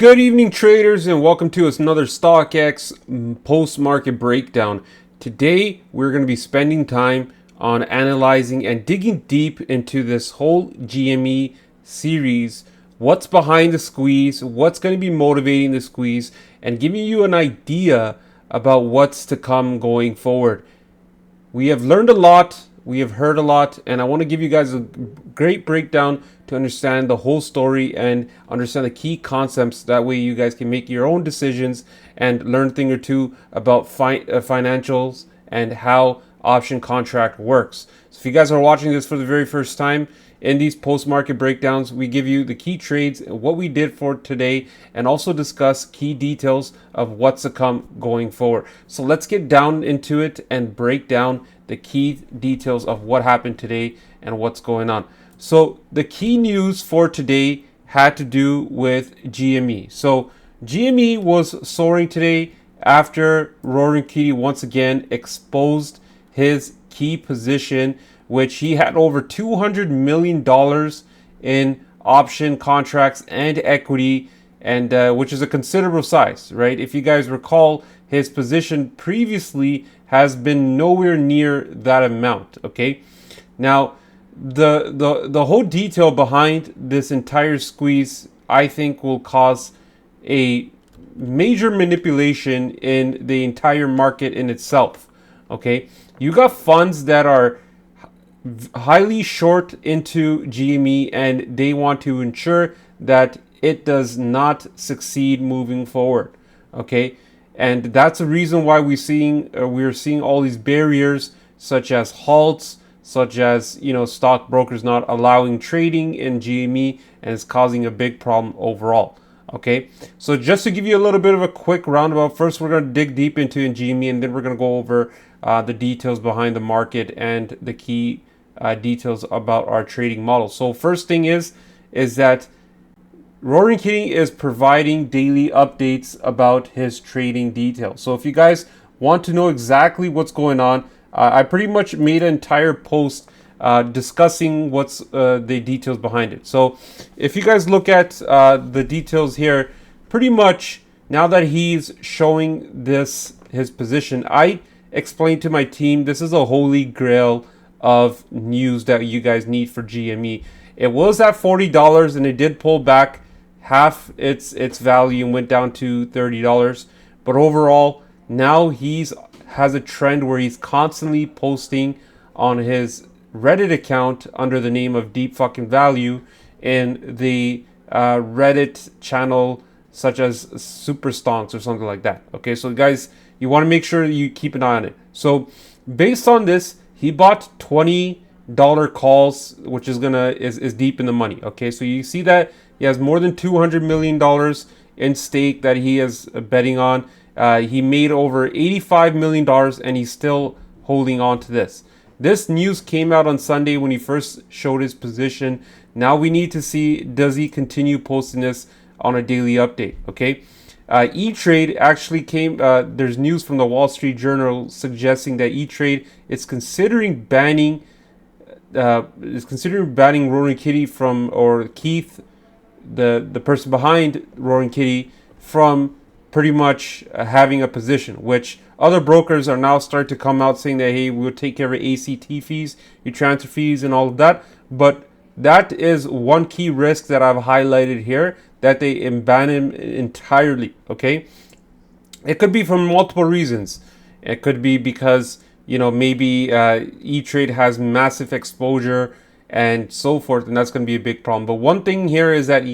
Good evening, traders, and welcome to another StockX post-market breakdown. Today, we're going to be spending time on analyzing and digging deep into this whole GME series. What's behind the squeeze, what's going to be motivating the squeeze, and giving you an idea about what's to come going forward. We have learned a lot, we have heard a lot, and I want to give you guys a great breakdown to understand the whole story and understand the key concepts. That way you guys can make your own decisions and learn a thing or two about financials and how option contract works. So if you guys are watching this for the very first time, in these post-market breakdowns, we give you the key trades, what we did for today, and also discuss key details of what's to come going forward. So let's get down into it and break down the key details of what happened today and what's going on. So the key news for today had to do with GME. So GME was soaring today after Roaring Kitty once again exposed his key position, which he had over $200 million in option contracts and equity, and which is a considerable size, right? If you guys recall, his position previously has been nowhere near that amount, okay? Now, the whole detail behind this entire squeeze, I think, will cause a major manipulation in the entire market in itself, okay? You got funds that are highly short into GME, and they want to ensure that it does not succeed moving forward, okay? And that's the reason why we're seeing all these barriers, such as halts, such as, stockbrokers not allowing trading in GME, and it's causing a big problem overall. Okay, so just to give you a little bit of a quick roundabout, first we're going to dig deep into GME, and then we're going to go over the details behind the market and the key details about our trading model. So first thing is that Roaring Kitty is providing daily updates about his trading details. So if you guys want to know exactly what's going on, I pretty much made an entire post discussing what's the details behind it. So if you guys look at the details here, pretty much now that he's showing his position, I explained to my team this is a holy grail of news that you guys need for GME. It was at $40 and it did pull back half its value and went down to $30. But overall, now has a trend where he's constantly posting on his Reddit account under the name of Deep Fucking Value in the Reddit channel such as Super Stonks or something like that. Okay, so guys, you want to make sure you keep an eye on it. So based on this, he bought $20 calls, which is deep in the money. Okay, so you see that he has more than $200 million in stake that he is betting on. He made over $85 million, and he's still holding on to this. This news came out on Sunday when he first showed his position. Now we need to see, does he continue posting this on a daily update? Okay. E-Trade actually came, there's news from the Wall Street Journal suggesting that E-Trade is considering banning Roaring Kitty or Keith, the person behind Roaring Kitty, from pretty much having a position, which other brokers are now starting to come out saying that, hey, we'll take care of ACT fees, your transfer fees, and all of that. But that is one key risk that I've highlighted here, that they ban him entirely, okay? It could be for multiple reasons. It could be because, maybe E-Trade has massive exposure and so forth, and that's going to be a big problem. But one thing here is that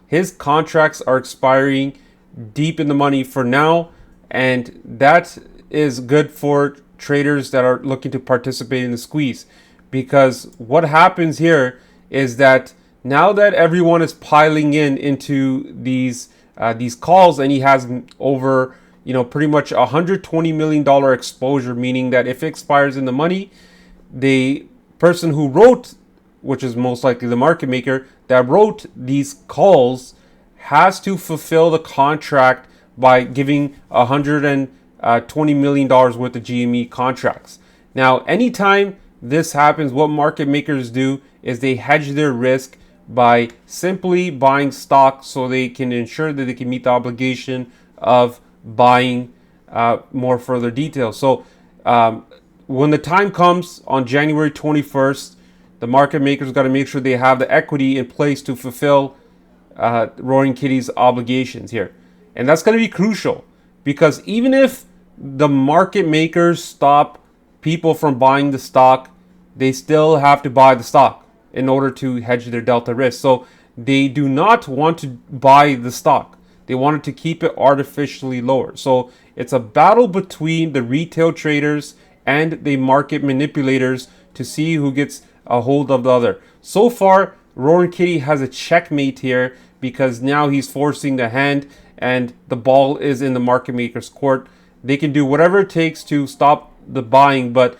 his contracts are expiring deep in the money for now, and that is good for traders that are looking to participate in the squeeze, because what happens here is that now that everyone is piling into these calls, and he has over pretty much $120 million exposure, meaning that if it expires in the money, the person who wrote, which is most likely the market maker that wrote these calls, has to fulfill the contract by giving $120 million worth of GME contracts. Now, anytime this happens, what market makers do is they hedge their risk by simply buying stock so they can ensure that they can meet the obligation of buying more further details. So when the time comes on January 21st, the market makers got to make sure they have the equity in place to fulfill Roaring Kitty's obligations here. And that's going to be crucial, because even if the market makers stop people from buying the stock, they still have to buy the stock in order to hedge their delta risk. So they do not want to buy the stock. They wanted to keep it artificially lower. So it's a battle between the retail traders and the market manipulators to see who gets a hold of the other. So far, Roaring Kitty has a checkmate here, because now he's forcing the hand and the ball is in the market maker's court. They can do whatever it takes to stop the buying, but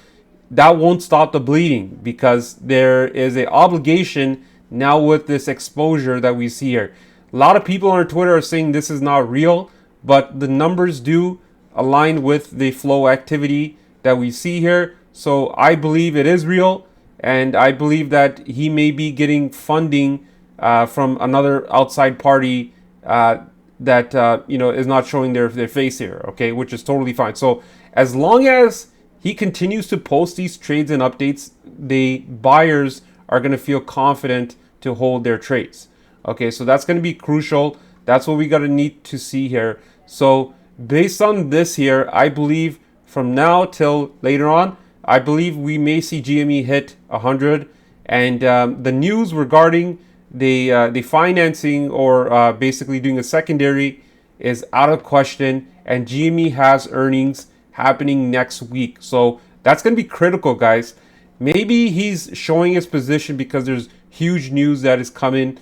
that won't stop the bleeding, because there is an obligation now with this exposure that we see here. A lot of people on Twitter are saying this is not real, but the numbers do align with the flow activity that we see here. So I believe it is real, and I believe that he may be getting funding from another outside party that is not showing their face here, okay, which is totally fine. So as long as he continues to post these trades and updates, the buyers are going to feel confident to hold their trades. Okay, so that's going to be crucial. That's what we got to need to see here. So based on this here, I believe from now till later on, I believe we may see GME hit 100. And the news regarding the financing, or basically doing a secondary, is out of question. And GME has earnings happening next week. So that's going to be critical, guys. Maybe he's showing his position because there's huge news that is coming.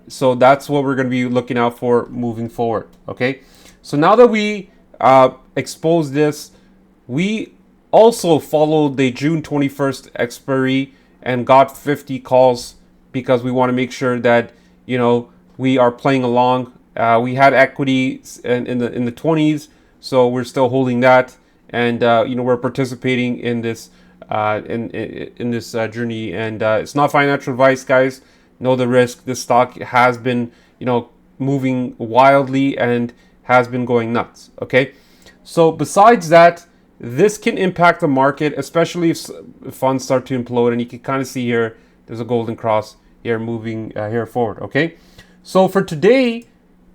So that's what we're going to be looking out for moving forward. Okay. So now that we exposed this, we also followed the June 21st expiry and got 50 calls, because we want to make sure that, we are playing along. We had equity in the 20s, so we're still holding that. And we're participating in this in this journey, and it's not financial advice, guys. Know the risk. This stock has been moving wildly and has been going nuts. Okay, so besides that, this can impact the market, especially if funds start to implode. And you can kind of see here, there's a golden cross here moving here forward. Okay, so for today,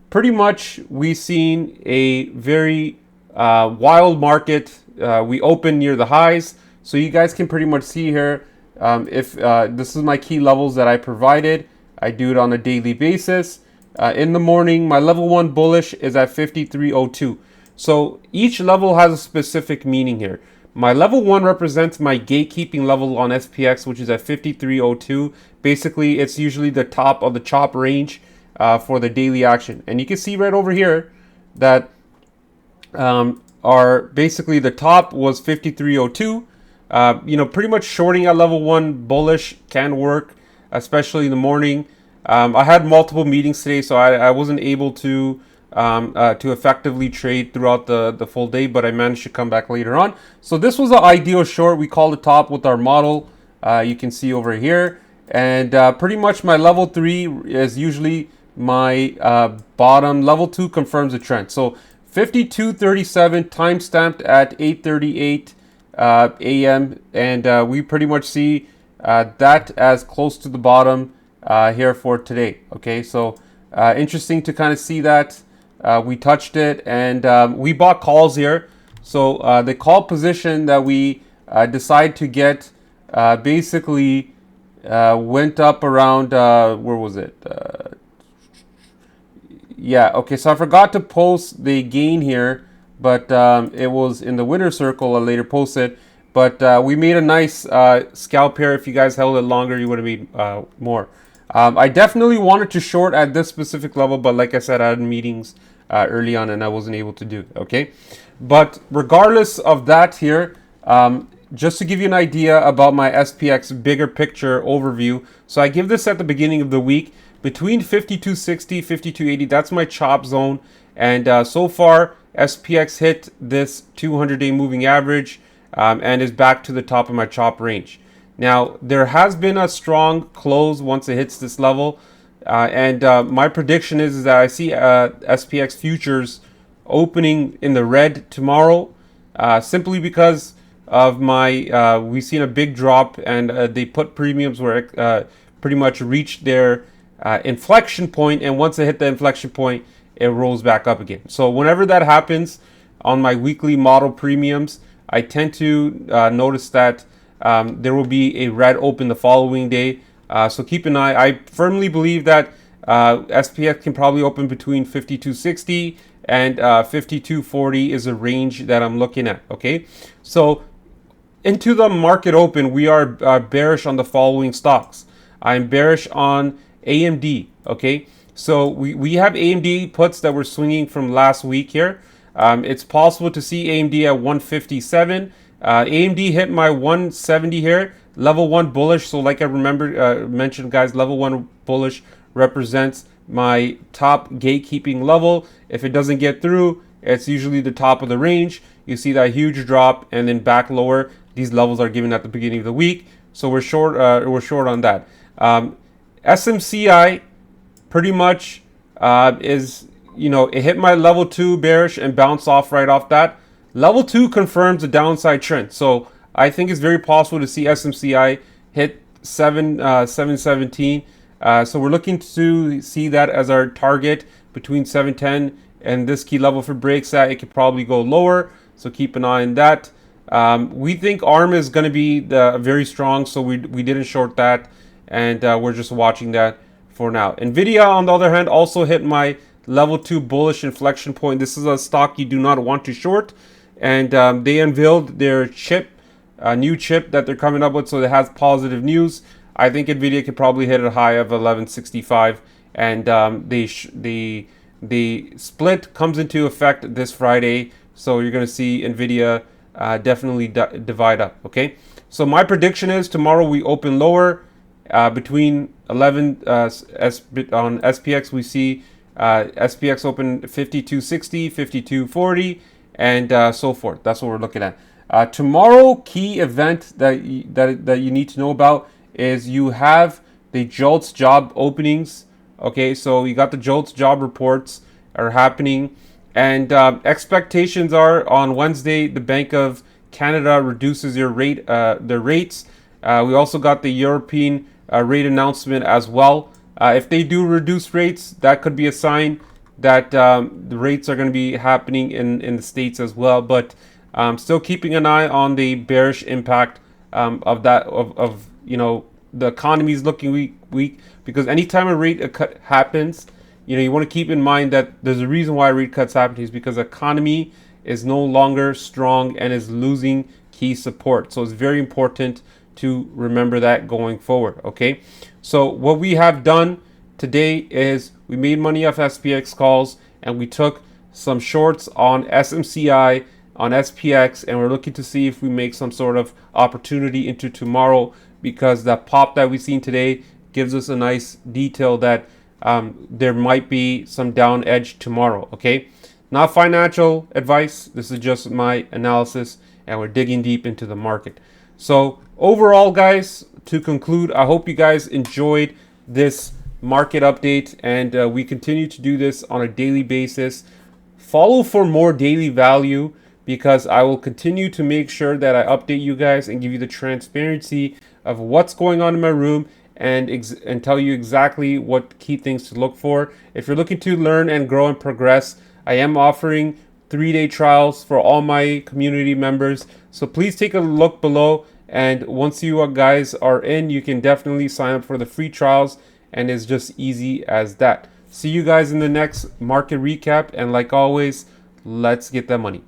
pretty much we've seen a very wild market. We opened near the highs, so you guys can pretty much see here. If this is my key levels that I provided, I do it on a daily basis. In the morning, my level 1 bullish is at 53.02. So each level has a specific meaning here. My level 1 represents my gatekeeping level on SPX, which is at 53.02. Basically, it's usually the top of the chop range for the daily action. And you can see right over here that basically the top was 53.02. Pretty much shorting at level 1 bullish can work, especially in the morning. I had multiple meetings today, so I wasn't able to effectively trade throughout the full day, but I managed to come back later on. So this was an ideal short. We call the top with our model. You can see over here, and pretty much my level 3 is usually my bottom. Level 2 confirms the trend. So 52.37 timestamped at 8:38 a.m. and we pretty much see that as close to the bottom here for today. Okay, so interesting to kind of see that. We touched it, and we bought calls here. So the call position that we decide to get basically went up around, where was it? Yeah, okay, so I forgot to post the gain here, but it was in the winner circle. I later posted, but we made a nice scalp here. If you guys held it longer, you would have made more. I definitely wanted to short at this specific level, but like I said, I had meetings early on and I wasn't able to do it. Okay, but regardless of that here, just to give you an idea about my SPX bigger picture overview. So I give this at the beginning of the week between 52.60, 52.80. That's my chop zone, and so far SPX hit this 200-day moving average and is back to the top of my chop range. Now, there has been a strong close once it hits this level. And my prediction is that I see SPX futures opening in the red tomorrow, simply because of my we've seen a big drop, and they put premiums where it pretty much reached their inflection point, and once they hit the inflection point, it rolls back up again. So whenever that happens on my weekly model premiums, I tend to notice that there will be a red open the following day. So keep an eye. I firmly believe that SPX can probably open between 52.60 and 52.40 is a range that I'm looking at. Okay, so into the market open, we are bearish on the following stocks. I'm bearish on AMD. Okay, so we have AMD puts that were swinging from last week here. It's possible to see AMD at 157. AMD hit my 170 here. Level 1 bullish. So like I mentioned, guys, level 1 bullish represents my top gatekeeping level. If it doesn't get through, it's usually the top of the range. You see that huge drop and then back lower. These levels are given at the beginning of the week, so we're short. We're short on that. SMCI pretty much is, it hit my level 2 bearish and bounced off right off that. Level 2 confirms the downside trend, so I think it's very possible to see SMCI hit 717. So we're looking to see that as our target between 710 and this key level for breaks at. It could probably go lower, so keep an eye on that. We think ARM is going to be very strong, so we didn't short that, and we're just watching that for now. NVDA, on the other hand, also hit my level 2 bullish inflection point. This is a stock you do not want to short, and they unveiled their chip, new chip that they're coming up with, so it has positive news. I think NVIDIA could probably hit a high of 1165, and the split comes into effect this Friday, so you're going to see NVIDIA definitely divide up. Okay, so my prediction is tomorrow we open lower between 11 on SPX. We see SPX open 52.60, 52.40, and so forth. That's what we're looking at. Tomorrow, key event that you need to know about is you have the JOLTS job openings. Okay, so you got the JOLTS job reports are happening, and expectations are on Wednesday the Bank of Canada reduces their rates. We also got the European rate announcement as well. If they do reduce rates, that could be a sign that the rates are going to be happening in the States as well. But still keeping an eye on the bearish impact of that, the economy is looking weak, because anytime a rate cut happens, you want to keep in mind that there's a reason why rate cuts happen, is because the economy is no longer strong and is losing key support. So it's very important to remember that going forward. Okay, so what we have done today is we made money off SPX calls, and we took some shorts on SMCI, on SPX, and we're looking to see if we make some sort of opportunity into tomorrow, because that pop that we've seen today gives us a nice detail that there might be some down edge tomorrow. Okay, not financial advice, this is just my analysis, and we're digging deep into the market. So overall, guys, to conclude, I hope you guys enjoyed this market update, and we continue to do this on a daily basis. Follow for more daily value, because I will continue to make sure that I update you guys and give you the transparency of what's going on in my room, and tell you exactly what key things to look for. If you're looking to learn and grow and progress, I am offering 3-day trials for all my community members. So please take a look below, and once you guys are in, you can definitely sign up for the free trials, and it's just easy as that. See you guys in the next market recap, and like always, let's get that money.